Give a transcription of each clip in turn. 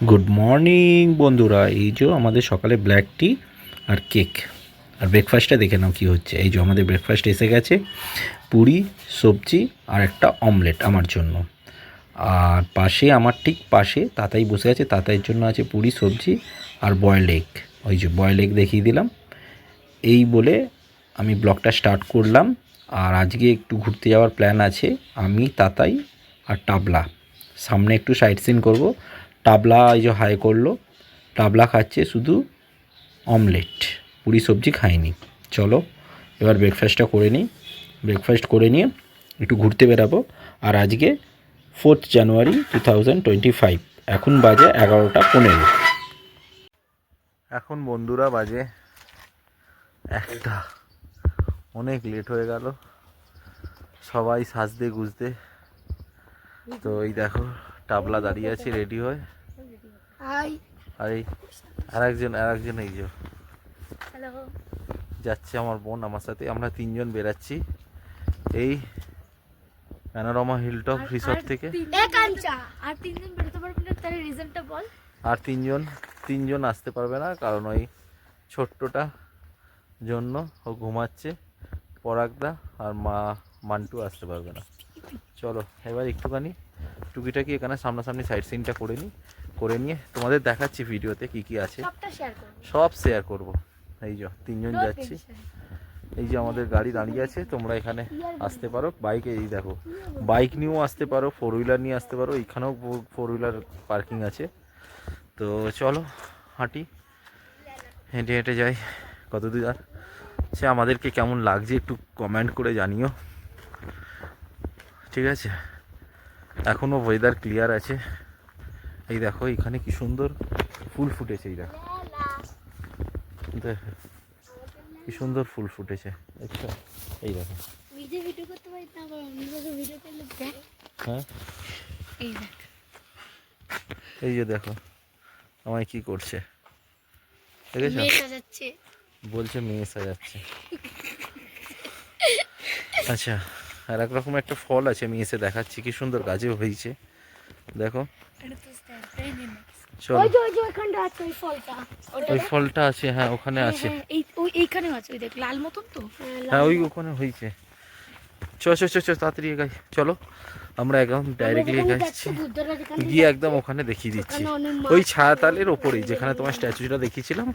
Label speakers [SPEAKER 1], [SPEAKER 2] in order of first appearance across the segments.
[SPEAKER 1] Good morning বন্ধুরা, এই যে আমাদের সকালে ব্ল্যাক টি আর কেক আর ব্রেকফাস্টটা দেখে নাও কী হচ্ছে। এই যে আমাদের ব্রেকফাস্ট এসে গেছে, পুরি, সবজি আর একটা অমলেট আমার জন্য। আর পাশে, আমার ঠিক পাশে তাতাই বসে আছে, তাতাইয়ের জন্য আছে পুরি, সবজি আর বয়েলড এগ। ওই যে বয়েলড এগ দেখিয়ে দিলাম। এই বলে আমি ব্লগটা স্টার্ট করলাম। আর আজকে একটু ঘুরতে যাওয়ার প্ল্যান আছে, আমি, তাতাই আর টাবলা। সামনে একটু সাইট সিন করবো। টাবলা এই যে হাই করলো, টাবলা খাচ্ছে শুধু অমলেট, পুরি সবজি খাইনি। চলো এবার ব্রেকফাস্টটা করে নিই। ব্রেকফাস্ট করে নিয়ে একটু ঘুরতে বেরাবো। আর আজকে 4th জানুয়ারি 2025, এখন বাজে 11:15। এখন বন্ধুরা বাজে 1টা, অনেক লেট হয়ে গেল, সবাই সাজতে গুজতে। তো এই দেখো টাবলা দাঁড়িয়ে আছে রেডি হয়ে। আর এই আরেকজন এই যে যাচ্ছে আমার বোন আমার সাথে। আমরা 3জন বেরাচ্ছি এই প্যানোরামা হিলটপ রিসর্ট থেকে। আর তিনজন আসতে পারবে না, কারণ ওই ছোট্টটা জন্য ও ঘুমাচ্ছে, পরাগদা আর মান্টু আসতে পারবে না। চলো এবার একটুখানি টুকিটাকি এখানে সামনাসামনি সাইড সিনটা করে নিয়ে তোমাদের দেখাচ্ছি ভিডিওতে কি কি আছে, সব শেয়ার করব। এই যে 3জন যাচ্ছি, এই যে আমাদের গাড়ি দাঁড়িয়ে আছে, তোমরা এখানে আসতে পারো। বাইক এই দেখো, বাইক নিয়েও আসতে পারো, 4 হুইলার নিয়ে আসতে পারো, এইখানেও 4 হুইলার পার্কিং আছে। তো চলো হাঁটি, হেঁটে হেঁটে যাই। কতদূর আর সে আমাদেরকে কেমন লাগছে একটু কমেন্ট করে জানিও, ঠিক আছে? এখনও ওয়েদার ক্লিয়ার আছে। এই দেখো এখানে কি সুন্দর ফুল ফুটেছে, এই দেখো কি সুন্দর ফুল ফুটেছে, আচ্ছা এই দেখো। হ্যাঁ এই যে দেখো আমায় কি করছে, বলছে মেয়ে সাজাচ্ছে। আচ্ছা, আর এক রকম একটা ফল আছে, আমি এসে দেখাচ্ছি, কি সুন্দর গাছেও হয়েছে দেখো। চলো ওই ফলটা আছে, হ্যাঁ ওখানে আছে, লাল মতন তো, হ্যাঁ ওই ওখানে হয়েছে। চ তাড়াতাড়ি এগাই, চলো আমরা একদম ডাইরেক্টলি এগাচ্ছি, গিয়ে একদম ওখানে দেখিয়ে দিচ্ছি। ওই ছায়াতালের ওপরেই, যেখানে তোমার স্ট্যাচুটা দেখিয়েছিলাম,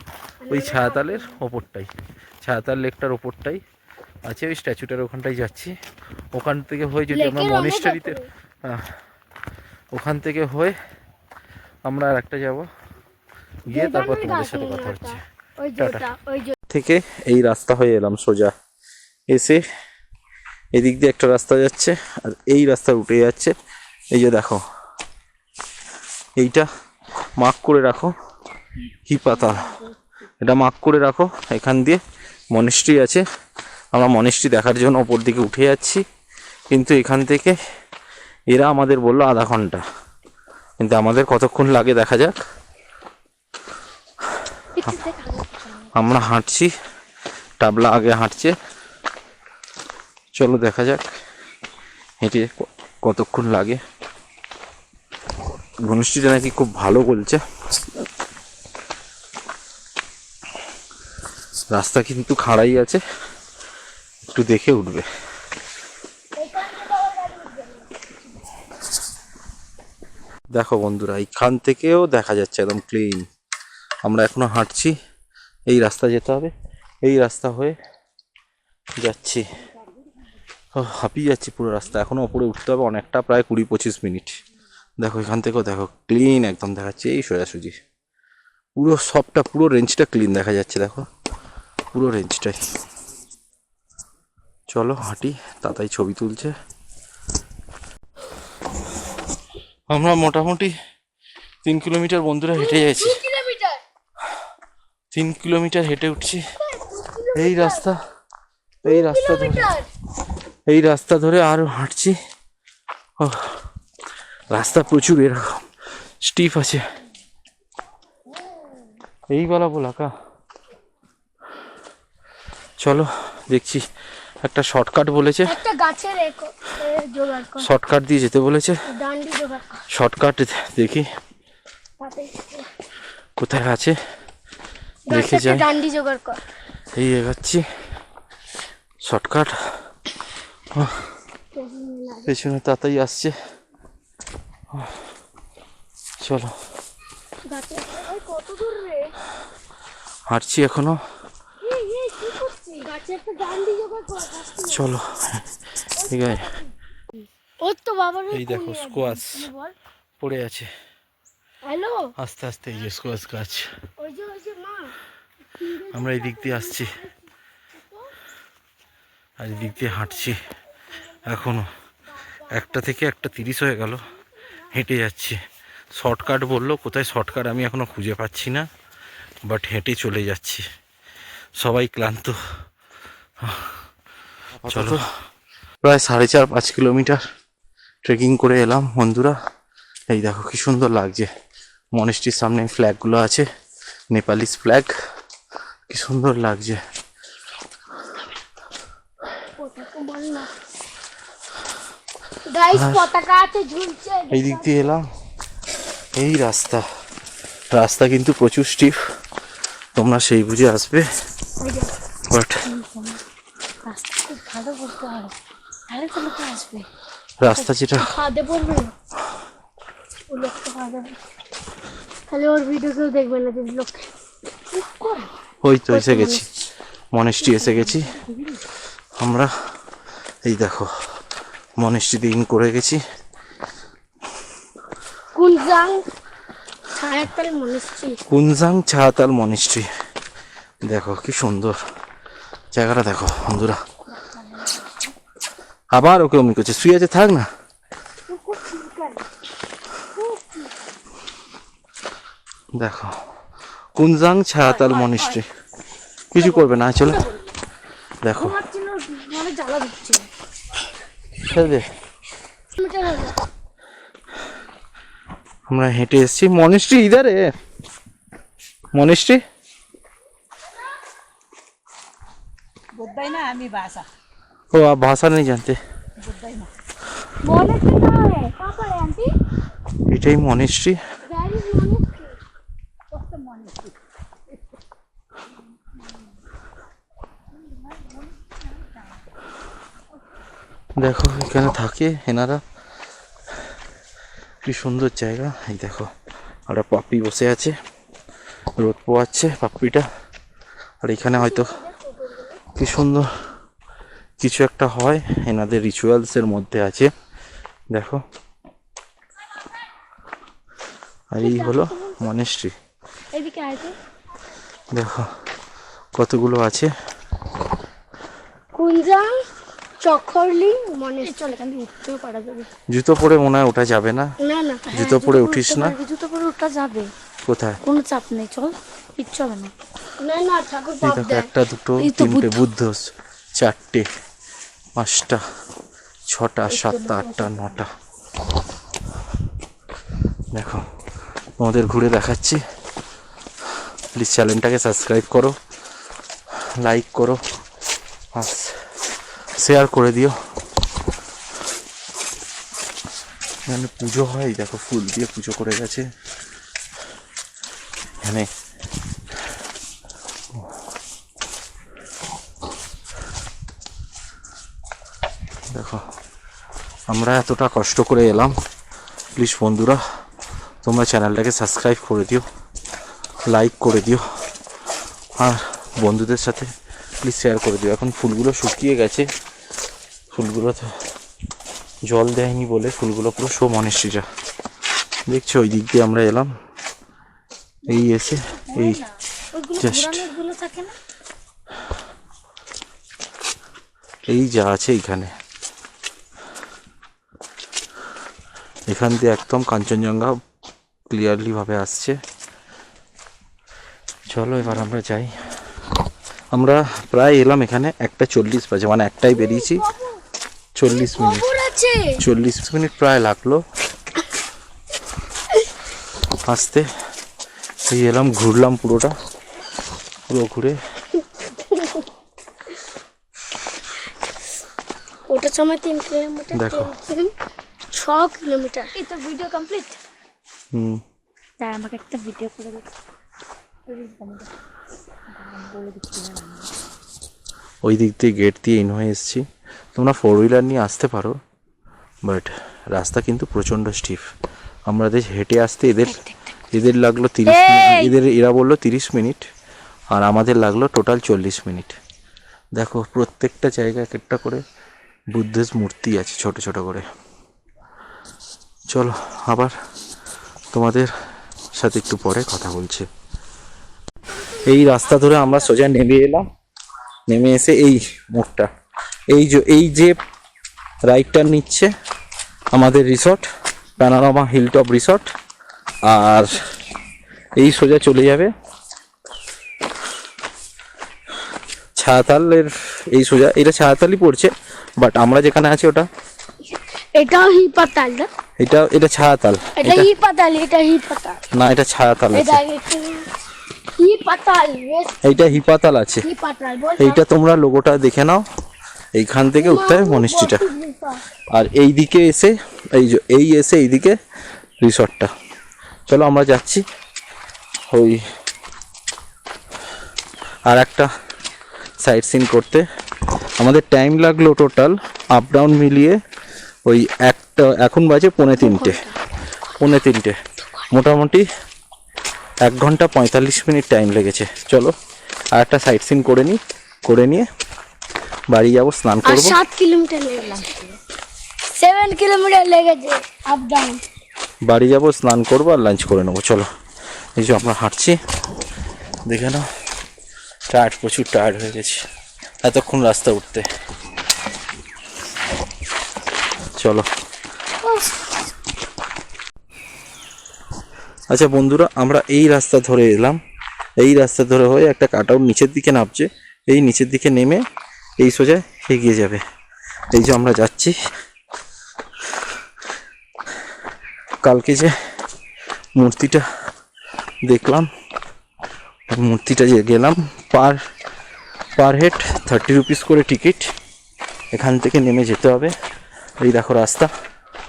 [SPEAKER 1] ওই ছায়াতালের ওপরটাই, ছায়াতাল লেকটার ওপরটাই আছে ওই স্ট্যাচুটার, ওখানটাই যাচ্ছি। ওখান থেকে হয়ে যদি আমরা মনিস্টারিতে, ওখান থেকে হয়ে আমরা আর একটা যাবো, গিয়ে তারপর তোমাদের সাথে কথা হচ্ছে। থেকে এই রাস্তা হয়ে এলাম সোজা, এসে এদিক দিয়ে একটা রাস্তা যাচ্ছে আর এই রাস্তা উঠে যাচ্ছে। এই যে দেখো এইটা মার্ক করে রাখো, কি পাতা, এটা মার্ক করে রাখো। এখান দিয়ে মনিস্ট্রি আছে, আমরা মনিস্ট্রি দেখার জন্য ওপর দিকে উঠে যাচ্ছি। কিন্তু এখান থেকে এরা আমাদের বললো আধা ঘন্টা, কিন্তু আমাদের কতক্ষণ লাগে দেখা যাক। আমরা হাঁটছি, টাবলা আগে হাঁটছে, চলো দেখা যাক হেঁটে কতক্ষণ লাগে। মনিস্ট্রিটা নাকি খুব ভালো বলছে, রাস্তা কিন্তু খাড়াই আছে, একটু দেখে উঠবে। দেখো বন্ধুরা এইখান থেকেও দেখা যাচ্ছে একদম ক্লিন। আমরা এখনো হাঁটছি, এই রাস্তা যেতে হবে, এই রাস্তা হয়ে যাচ্ছি, হাঁপিয়ে যাচ্ছি পুরো রাস্তা। এখনো উপরে উঠতে হবে অনেকটা, প্রায় 20-25 মিনিট। দেখো এখান থেকেও দেখো ক্লিন একদম দেখাচ্ছে, এই সোজাসুজি পুরো সবটা, পুরো রেঞ্জটা ক্লিন দেখা যাচ্ছে, দেখো পুরো রেঞ্জটাই। চলো হাঁটি, তাতাই ছবি তুলছে। আমরা মোটামুটি 3 কিলোমিটার বন্ধুরা হেঁটে যাচ্ছি, 3 কিলোমিটার হেঁটে উঠছি এই রাস্তা, এই রাস্তা ধরে আরো হাঁটছি। রাস্তা প্রচুর এরকম স্টিফ আছে, এই বলা বোলাকা। চলো দেখছি, একটা শর্টকাট বলেছে, শর্টকাট দিয়ে যেতে বলেছে, শর্টকাট দেখি। কোথায় আছে দেখে যাই।
[SPEAKER 2] ডান্ডি জোগাড় কর।
[SPEAKER 1] এই এগাচ্ছি শর্টকাট। পেছনে তাতাই আসছে, চলো
[SPEAKER 2] কত দূর রে?
[SPEAKER 1] হাঁটছি এখনো, চলো। ঠিক আছে, এই দেখো স্কোয়াশ পড়ে আছে।
[SPEAKER 2] হ্যালো,
[SPEAKER 1] আস্তে আস্তে এই যে স্কোয়াশ গাছ।
[SPEAKER 2] ওই যে মা,
[SPEAKER 1] আমরা এই দিক দিয়ে আসছি আর এই দিক দিয়ে হাঁটছি এখনো। 1টা থেকে 1:30 হয়ে গেল, হেঁটে যাচ্ছি। শর্টকাট বললো, কোথায় শর্টকাট আমি এখনো খুঁজে পাচ্ছি না, বাট হেঁটে চলে যাচ্ছি। সবাই ক্লান্ত। চলো, প্রায় 4.5 কিলোমিটার ট্রেকিং করে এলাম বন্ধুরা। এই দেখো কি সুন্দর লাগছে, মনেস্ট্রির সামনে ফ্ল্যাগগুলো আছে, নেপালিস ফ্ল্যাগ, কি সুন্দর লাগছে।
[SPEAKER 2] গাইস পতাকা আছে ঝুলছে।
[SPEAKER 1] এই দিক দিয়ে এলাম, এই রাস্তা কিন্তু প্রচুর স্টিফ, তোমরা সেই বুঝে আসবে। বাট
[SPEAKER 2] রাস্তা খুব ভালো করতে হবে, তাহলে তো লোক আসবে।
[SPEAKER 1] রাস্তা যেটা
[SPEAKER 2] খাদে পড়বে না, ও লোকটা খাদে, তাহলে ওর ভিডিও কেউ দেখবে না যদি লোক।
[SPEAKER 1] ওই তো এসে গেছি, মনেস্ট্রি এসে গেছি আমরা। এই দেখো মনেস্ট্রি দিন করে গেছি। কুনজাং ছায়াতাল মনেস্ট্রি, দেখো কি সুন্দর জায়গাটা, দেখো বন্ধুরা। আবার ওকে অমনি করছে, শুয়ে আছে, থাক না। দেখো কুনজাং ছায়াতাল মনেস্ট্রি, কিছু করবে না, চলো। দেখো আমরা হেঁটে এসেছি মনেস্ট্রি, ইধারে মনেস্ট্রি। ও आप भाषा नहीं जानते, এটাই মনেস্ট্রি। দেখো এখানে থাকে এনারা, কি সুন্দর জায়গা। এই দেখো একটা পাপ্পি বসে আছে, রোদ পোয়াচ্ছে পাপ্পিটা। আর এখানে হয়তো কি সুন্দর কিছু একটা হয়, এনাদের রিচুয়ালসের মধ্যে আছে, দেখো। আর এই হলো মনেস্ট্রি, দেখো কতগুলো আছে।
[SPEAKER 2] কুনজাং চখরলি মনেস্ট্রি, চলে এখান থেকে উঠতেও পারা যাবে।
[SPEAKER 1] জুতো পরে মনে হয় ওঠা যাবে না,
[SPEAKER 2] না না,
[SPEAKER 1] জুতো পরে উঠিস না।
[SPEAKER 2] জুতো পরে ওঠা যাবে,
[SPEAKER 1] কোথায়
[SPEAKER 2] কোনো চাপ নেই, চল, কিচ্ছু হবে না। না না, ঠাকুর
[SPEAKER 1] এই দেখো 1টা 2টো 3টে বুদ্ধ, 4টে 5টা 6টা 7টা 8টা 9টা। দেখো তোমাদের ঘুরে দেখাচ্ছি। প্লিজ চ্যানেলটাকে সাবস্ক্রাইব করো, লাইক করো আর শেয়ার করে দিও। এখানে পুজো হয়, দেখো ফুল দিয়ে পুজো করে গেছে এখানে। দেখো আমরা এতটা কষ্ট করে এলাম, প্লিজ বন্ধুরা তোমরা চ্যানেলটাকে সাবস্ক্রাইব করে দিও, লাইক করে দিও, আর বন্ধুদের সাথে প্লিজ শেয়ার করে দিও। এখন ফুলগুলো শুকিয়ে গেছে, ফুলগুলো তো জল দেয়নি বলে ফুলগুলো পুরো শো মনেস্ট্রিটা দেখছো। ওই দিক দিয়ে আমরা এলাম, এই এসে এই জাস্ট এই যা আছে এইখানে, এখান দিয়ে একদম কাঞ্চনজঙ্ঘা ক্লিয়ারলি ভাবে আসছে। চলো এবার আমরা যাই। আমরা প্রায় এলাম এখানে 1:40 বাজে, মানে 1টায় বেরিয়েছি, 40 মিনিট প্রায় লাগলো আসতে। এই এলাম, ঘুরলাম পুরো ঘুরে।
[SPEAKER 2] ওটার সময় 3 কিলোমিটার,
[SPEAKER 1] দেখো
[SPEAKER 2] 6 কিলোমিটার। এই তো ভিডিও কমপ্লিট।
[SPEAKER 1] হুম,
[SPEAKER 2] তাই আমাকে একটা ভিডিও করে দে।
[SPEAKER 1] ওই দিক দিয়ে গেট দিয়ে ইন হয়ে এসেছি। তোমরা 4 হুইলার নিয়ে আসতে পারো, বাট রাস্তা কিন্তু প্রচণ্ড স্টিফ। আমাদের হেঁটে আসতে এদের লাগলো 30 মিনিট, এরা বললো 30 মিনিট, আর আমাদের লাগলো টোটাল 40 মিনিট। দেখো প্রত্যেকটা জায়গায় এক একটা করে বুদ্ধের মূর্তি আছে ছোট ছোট করে। চলো আবার তোমাদের সাথে একটু পরে কথা বলছি। এই রাস্তা ধরে আমরা সোজা নেমে এলাম, নেমে এসে এই মোড়টা, এই যে রাইটটা নিচ্ছে আমাদের রিসর্ট, প্যানোরামা হিলটপ রিসর্ট, আর এই সোজা চলে যাবে ছায়াতালের। এই সোজা এটা ছায়াতালই পড়ছে, বাট আমরা যেখানে আছি ওটা
[SPEAKER 2] এটাও হিপাতাল না,
[SPEAKER 1] এটা ছায়াতাল,
[SPEAKER 2] এটা হিপাতাল, এটা হিপাতাল
[SPEAKER 1] না এটা ছায়াতাল আছে,
[SPEAKER 2] এটা হিপাতাল,
[SPEAKER 1] এইটা হিপাতাল আছে।
[SPEAKER 2] হিপাতাল বল।
[SPEAKER 1] এইটা তোমরা লোগোটা দেখে নাও, এইখান থেকে উঠতে হবে মনিস্ট্রিটা। আর এই দিকে এসে এই এসে এইদিকে রিসর্টটা। চলো আমরা যাচ্ছি ওই আর একটা সাইট সিন করতে। আমাদের টাইম লাগলো টোটাল আপ ডাউন মিলিয়ে ওই এখন বাজে 2:45, মোটামুটি 1 ঘন্টা 45 মিনিট টাইম লেগেছে। চলো আর একটা সাইট সিন করে নিয়ে বাড়ি যাবো, স্নান করবো।
[SPEAKER 2] 7 কিলোমিটার লেগেছে, 7 কিলোমিটার লেগেছে আপ ডাউন।
[SPEAKER 1] বাড়ি যাবো, স্নান করবো আর লাঞ্চ করে নেবো। চলো এই যে আমরা হাঁটছি, দেখে নাও প্রচুর টায়ার্ড হয়ে গেছি এতক্ষণ রাস্তা উঠতে। চলো আচ্ছা বন্ধুরা, আমরা এই রাস্তা ধরে এলাম, এই রাস্তা ধরে হয়ে একটা কাটাউট নিচের দিকে নামছে, এই নিচের দিকে নেমে এই সোজা এগিয়ে যাবে। এই যে আমরা যাচ্ছি। কালকে যে মূর্তিটা দেখলাম, মূর্তিটা যে গেলাম, পার হেড 30 রুপিস করে টিকিট। এখান থেকে নেমে যেতে হবে। এই দেখো রাস্তা,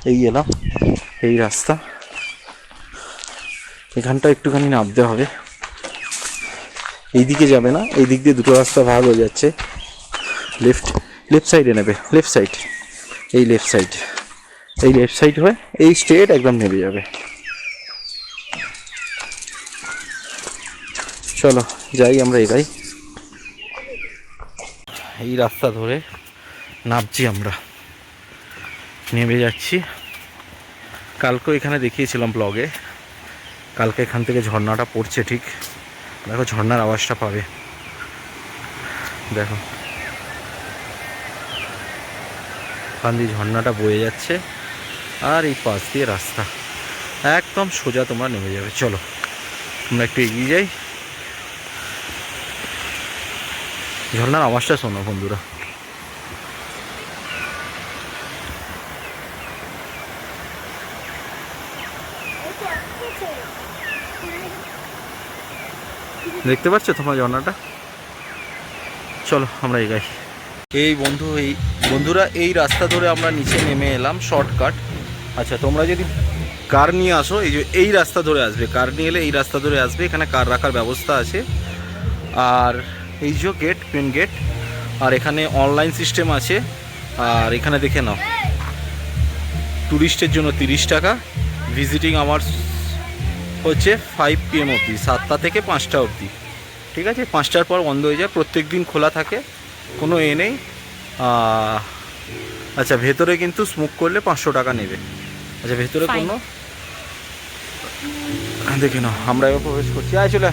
[SPEAKER 1] এই এলাম এই রাস্তা, এখানটা একটুখানি নামতে হবে। এই দিকে যাবে না, এই দিক দিয়ে দুটো রাস্তা ভাগ হয়ে যাচ্ছে। লেফট সাইডে নেবে, লেফট সাইড হয়ে এই স্ট্রেট একদম নেমে যাবে। চলো যাই, আমরা এগাই। এই রাস্তা ধরে নামছি, আমরা নেমে যাচ্ছি। কালকেও এখানে দেখিয়েছিলাম ব্লগে, কালকে এখান থেকে ঝর্ণাটা পড়ছে, ঠিক দেখো ঝর্ণার আওয়াজটা পাবে। দেখো এখান দিয়ে ঝর্ণাটা বয়ে যাচ্ছে, আর এই পাশ দিয়ে রাস্তা একদম সোজা তোমরা নেমে যাবে। চলো আমরা একটু এগিয়ে যাই, ঝর্ণার আওয়াজটা শোনো বন্ধুরা। দেখতে পাচ্ছ তোমরা ঝর্ণাটা? চলো আমরা এগাই। এই বন্ধুরা এই রাস্তা ধরে আমরা নিচে নেমে এলাম, শর্টকাট। আচ্ছা তোমরা যদি কার নিয়ে আসো, এই রাস্তা ধরে আসবে, কার নিয়ে এলে এই রাস্তা ধরে আসবে, এখানে কার রাখার ব্যবস্থা আছে। আর এই যে গেট, মেন গেট, আর এখানে অনলাইন সিস্টেম আছে। আর এখানে দেখে নাও, ট্যুরিস্টের জন্য 30 টাকা, ভিজিটিং আওয়ার্স হচ্ছে 5 PM অবধি, 7টা থেকে 5টা অবধি। ঠিক আছে, 5টার পর বন্ধ হয়ে যায়। প্রত্যেক দিন খোলা থাকে, কোনো নেই। আচ্ছা ভেতরে কিন্তু স্মোক করলে 500 টাকা নেবে। আচ্ছা ভেতরে কোনো দেখে নাও, আমরা এবার প্রবেশ করছি। চলে।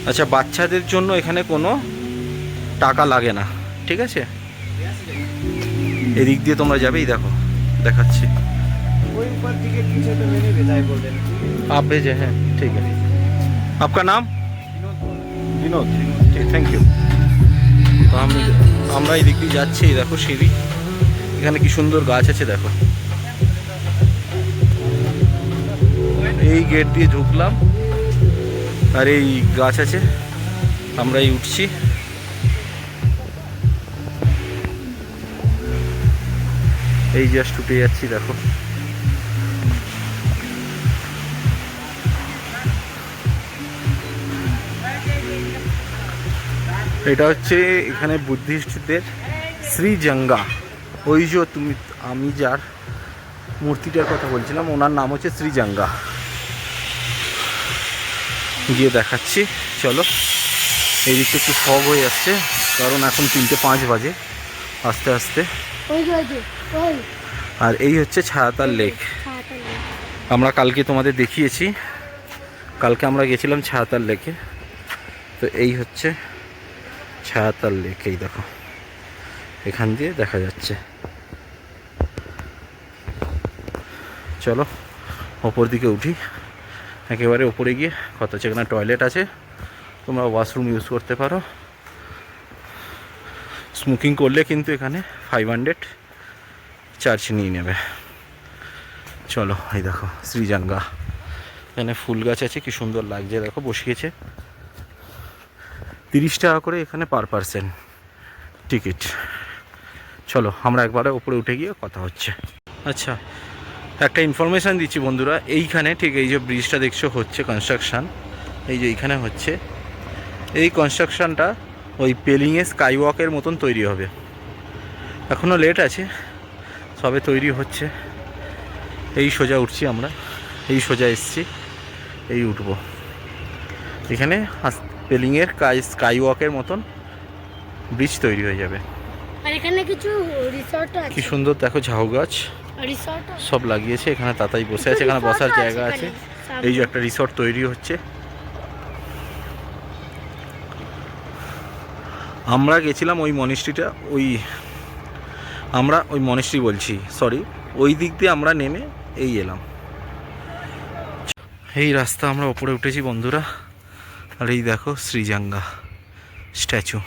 [SPEAKER 1] আচ্ছা বাচ্চাদের জন্য এখানে কোনো টাকা লাগে না, ঠিক আছে। এদিক দিয়ে তোমরা যাবেই, দেখো দেখাচ্ছি। आप भेजे हैं, ठीक है। आपका नाम? विनोद। ठीक, थैंक यू। তো আমরা এই দিক দিয়ে যাচ্ছি, দেখো সিঁড়ি, এখানে কি সুন্দর গাছ আছে দেখো। এই গেট দিয়ে ঢুকলাম, আর এই গাছ আছে, আমরা এই উঠছি। এই জাস্ট উঠে যাচ্ছি, দেখো এটা হচ্ছে এখানে বুদ্ধিস্টদের শ্রীজঙ্গা। ওই যে আমি যার মূর্তিটার কথা বলছিলাম ওনার নাম হচ্ছে শ্রীজঙ্গা। গিয়ে দেখাচ্ছি চলো। এই দিকটা একটু ফগ হয়ে যাচ্ছে কারণ এখন 3:05 বাজে আস্তে আস্তে। আর এই হচ্ছে ছায়াতাল লেক। আমরা কালকে তোমাদের দেখিয়েছি, কালকে আমরা গেছিলাম ছায়াতাল লেকে। তো এই হচ্ছে ছায়াতাল লেক, এই দেখো এখান দিয়ে দেখা যাচ্ছে। চলো ওপর দিকে উঠি, একেবারে ওপরে গিয়ে কত হচ্ছে এখানে টয়লেট আছে, তোমরা ওয়াশরুম ইউজ করতে পারো। স্মোকিং করলে কিন্তু এখানে 500 চার্জ নিয়ে নেবে। চলো এই দেখো শ্রীজঙ্গা, এখানে ফুল গাছ আছে, কি সুন্দর লাগছে দেখো, বসিয়েছে। 30 টাকা করে এখানে পার পারসন টিকিট। চলো আমরা একবারে উপরে উঠে গিয়ে কথা হচ্ছে। আচ্ছা, একটা ইনফরমেশান দিচ্ছি বন্ধুরা, এইখানে ঠিক এই যে ব্রিজটা দেখছো হচ্ছে কনস্ট্রাকশান, এই যে এইখানে হচ্ছে এই কনস্ট্রাকশানটা ওই পেলিংয়ে স্কাই ওয়াকের মতন তৈরি হবে। এখনও লেট আছে, সবে তৈরি হচ্ছে। এই সোজা উঠছি আমরা, এই সোজা এসছি, এই উঠবো। এখানে পেলিংয়ের স্কাই ওয়াকের মতন ব্রিজ তৈরি হয়ে যাবে।
[SPEAKER 2] আর এখানে কিছু রিসর্ট আছে,
[SPEAKER 1] কি সুন্দর দেখো, ঝাউ গাছ
[SPEAKER 2] রিসর্ট
[SPEAKER 1] সব লাগিয়েছে। এখানে তাতাই বসে আছে, এখানে বসার জায়গা আছে। এই যে একটা রিসর্ট তৈরি হচ্ছে। আমরা গেছিলাম ওই মনিস্ট্রিটা, আমরা ওই মনিস্ট্রি বলছি, সরি, ওই দিক দিয়ে আমরা নেমে এই এলাম। এই রাস্তা আমরা ওপরে উঠেছি বন্ধুরা। আর এই দেখো শ্রীজঙ্গা স্ট্যাচু,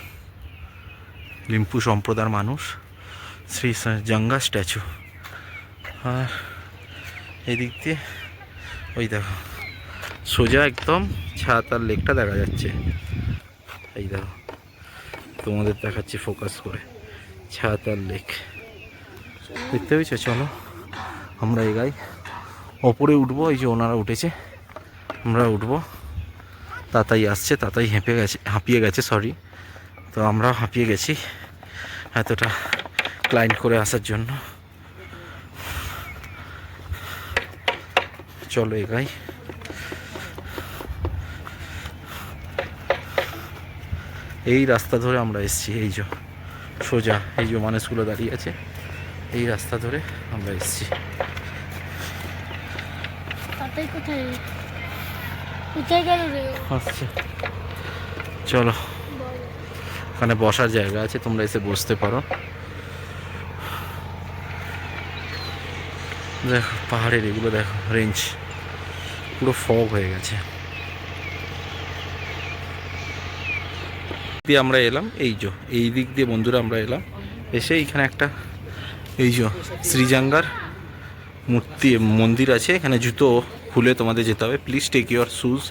[SPEAKER 1] লিম্পু সম্প্রদায়ের মানুষ, শ্রীজঙ্গা স্ট্যাচু। আর এই দিক দিয়ে ওই দেখো সোজা একদম ছায়াতাল লেকটা দেখা যাচ্ছে। এই দেখো তোমাদের দেখাচ্ছি ফোকাস করে, ছায়াতাল লেক দেখতে পেয়েছো। চলো আমরা এগাই, ওপরে উঠবো। এই যে ওনারা উঠেছে, আমরা উঠবো। তাতাই আসছে, তাতাই হাঁপিয়ে গেছে সরি। তো আমরাও হাঁপিয়ে গেছি এতটা ক্লাইম্ব করে আসার জন্য। চলো এগাই। এই রাস্তা ধরে আমরা এসেছি, এই যে সোজা, এই যে মানুষগুলো দাঁড়িয়ে আছে, এই রাস্তা ধরে আমরা এসেছি। আচ্ছা চলো, ওখানে বসার জায়গা আছে, তোমরা এসে বসতে পারো। দেখো পাহাড়ের এগুলো দেখো, রেঞ্জ পুরো ফগ হয়ে গেছে। দিয়ে আমরা এলাম, এই যে এই দিক দিয়ে বন্ধুরা আমরা এলাম, এসে এইখানে একটা এই যে শ্রীজঙ্গার মন্দির আছে। এখানে জুতো খুলে তোমাদের যেতে হবে, প্লিজ টেক ইউর শুজ।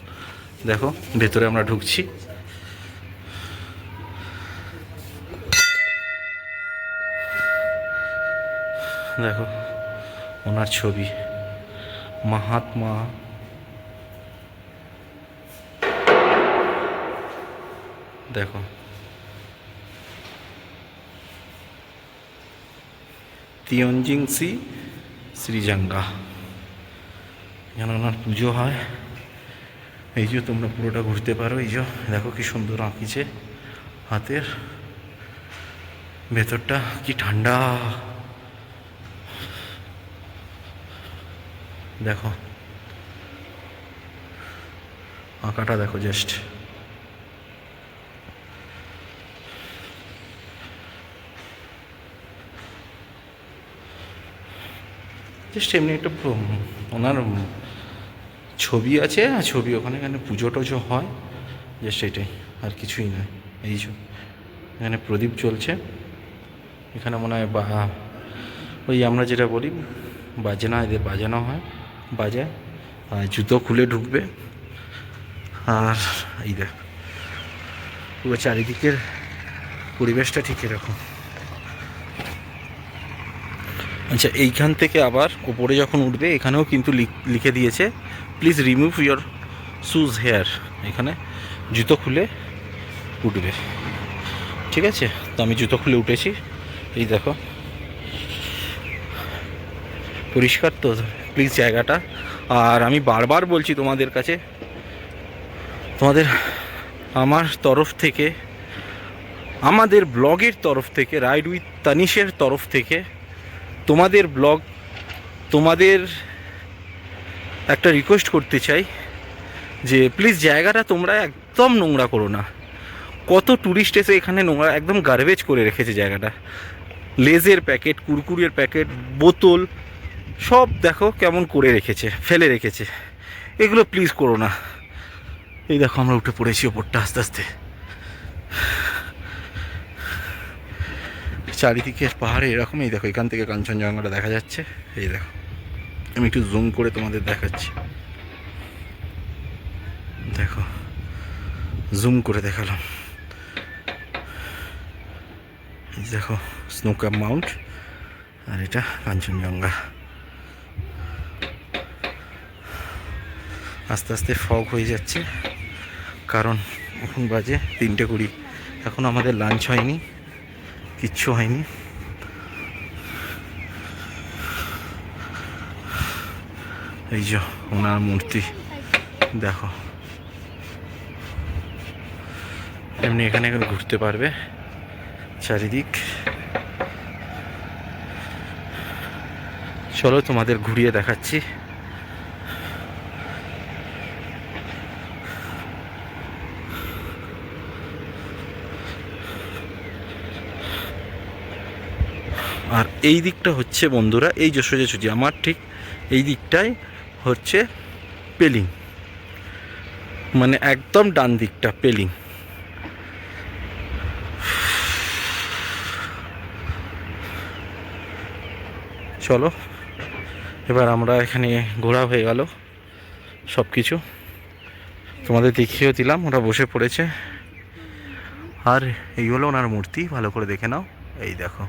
[SPEAKER 1] দেখো ভেতরে আমরা ঢুকছি। দেখো ওনার ছবি, মহাত্মা দেখো, তিয়ঞ্জিং শ্রীজঙ্গা, এখানে ওনার পুজো হয়। এই যে তোমরা পুরোটা ঘুরতে পারো। এই যে দেখো কি সুন্দর আঁকিছে হাতের, ভেতরটা কি ঠান্ডা দেখো, আঁকাটা দেখো জাস্ট। জাস্ট এমনি একটা ওনার ছবি আছে, ছবি ওখানে এখানে পুজো টুজো হয়, জাস্ট এটাই, আর কিছুই নয়। এই যে এখানে প্রদীপ চলছে, এখানে মনে হয় ওই আমরা যেটা বলি বাজনা, এদের বাজানো হয়, বাজায়। আর জুতো খুলে ঢুকবে। আর এই দেখ পুরো চারিদিকের পরিবেশটা ঠিক এরকম। আচ্ছা, এইখান থেকে আবার উপরে যখন উঠবে এখানেও কিন্তু লিখে দিয়েছে, please remove your shoes here. এখানে জুতো খুলে উঠবে। ঠিক আছে, তো আমি জুতো খুলে উঠেছি। এই দেখো পরিষ্কার তো প্লিজ জায়গাটা। আর আমি বারবার বলছি তোমাদের কাছে, তোমাদের আমার তরফ থেকে, আমাদের ব্লগের তরফ থেকে, রাইড উইথ তানিশের তরফ থেকে তোমাদের ব্লগ, তোমাদের একটা রিকোয়েস্ট করতে চাই যে প্লিজ জায়গাটা তোমরা একদম নোংরা করো না। কত ট্যুরিস্ট এসে এখানে নোংরা একদম গার্বেজ করে রেখেছে জায়গাটা। লেজের প্যাকেট, কুরকুরের প্যাকেট, বোতল সব দেখো কেমন করে রেখেছে, ফেলে রেখেছে। এগুলো প্লিজ করো না। এই দেখো আমরা উঠে পড়েছি ওপরটা আস্তে আস্তে। চারিদিকে পাহাড়ে এরকম। এই দেখো এখান থেকে কাঞ্চনজঙ্ঘাটা দেখা যাচ্ছে। এই দেখো আমি একটু জুম করে তোমাদের দেখাচ্ছি, দেখো জুম করে দেখালাম। এই দেখো স্নোক্যাপ মাউন্ট, আর এটা কাঞ্চনজঙ্ঘা। আস্তে আস্তে ফগ হয়ে যাচ্ছে, কারণ এখন বাজে 3:20। এখন আমাদের লাঞ্চ হয়নি, কিচ্ছু হয়নি। এই যে ওনার মূর্তি দেখো, এমনি এখানে ঘুরতে পারবে চারিদিক। চলো তোমাদের ঘুরিয়ে দেখাচ্ছি। আর এই দিকটা হচ্ছে বন্ধুরা, এই যে সোজাসুজি আমার ঠিক এই দিকটাই হচ্ছে পেলিং, মানে একদম ডান দিকটা পেলিং। চলো এবার আমরা এখানে ঘোরা হয়ে গেল, সব কিছু তোমাদের দেখিয়েও দিলাম। ওরা বসে পড়েছে, আর এই হলো ওনার মূর্তি, ভালো করে দেখে নাও। এই দেখো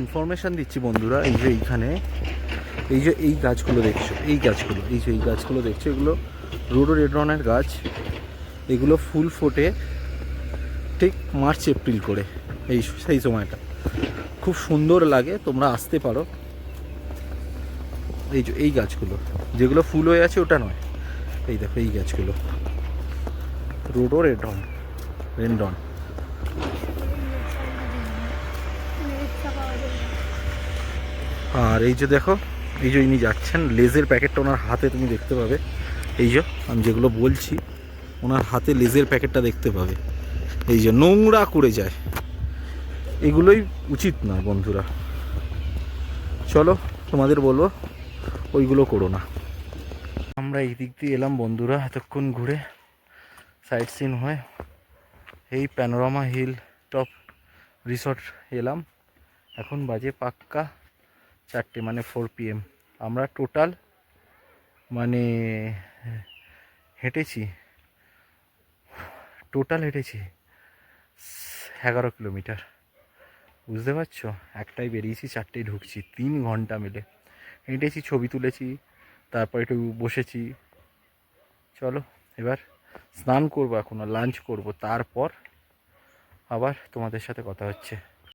[SPEAKER 1] ইনফরমেশান দিচ্ছি বন্ধুরা। এই যে এইখানে এই যে এই গাছগুলো দেখছো, এই গাছগুলো, এই যে এই গাছগুলো দেখছো, এগুলো রোডোডেনড্রনের গাছ। এগুলো ফুল ফোটে ঠিক মার্চ এপ্রিল করে, সেই সময়টা খুব সুন্দর লাগে। তোমরা আসতে পারো। এই যে এই গাছগুলো যেগুলো ফুল হয়ে আছে ওটা নয়, এই দেখো এই গাছগুলো রোডোডেনড্রন। আর এই যে দেখো, এই যে ইনি যাচ্ছেন, লেজের প্যাকেটটা ওনার হাতে তুমি দেখতে পাবে। এই যে আমি যেগুলো বলছি, ওনার হাতে লেজের প্যাকেটটা দেখতে পাবে। এই যে নোংরা করে যায়, এগুলোই উচিত না বন্ধুরা। চলো তোমাদের বলবো ওইগুলো করো না। আমরা এই দিক দিয়ে এলাম বন্ধুরা, এতক্ষণ ঘুরে সাইট সিন হয়ে এই প্যানোরামা হিল টপ রিসর্ট এলাম। এখন বাজে পাক্কা 4টে, মানে 4 PM। আমরা টোটাল মানে হেঁটেছি 11 কিলোমিটার। বুঝতে পারছো, একটাই বেরিয়েছি, 4টেই ঢুকছি, 3 ঘন্টা মিলে হেঁটেছি, ছবি তুলেছি, তারপর একটু বসেছি। চলো এবার স্নান করবো, এখন লাঞ্চ করব, তারপর আবার তোমাদের সাথে কথা হচ্ছে।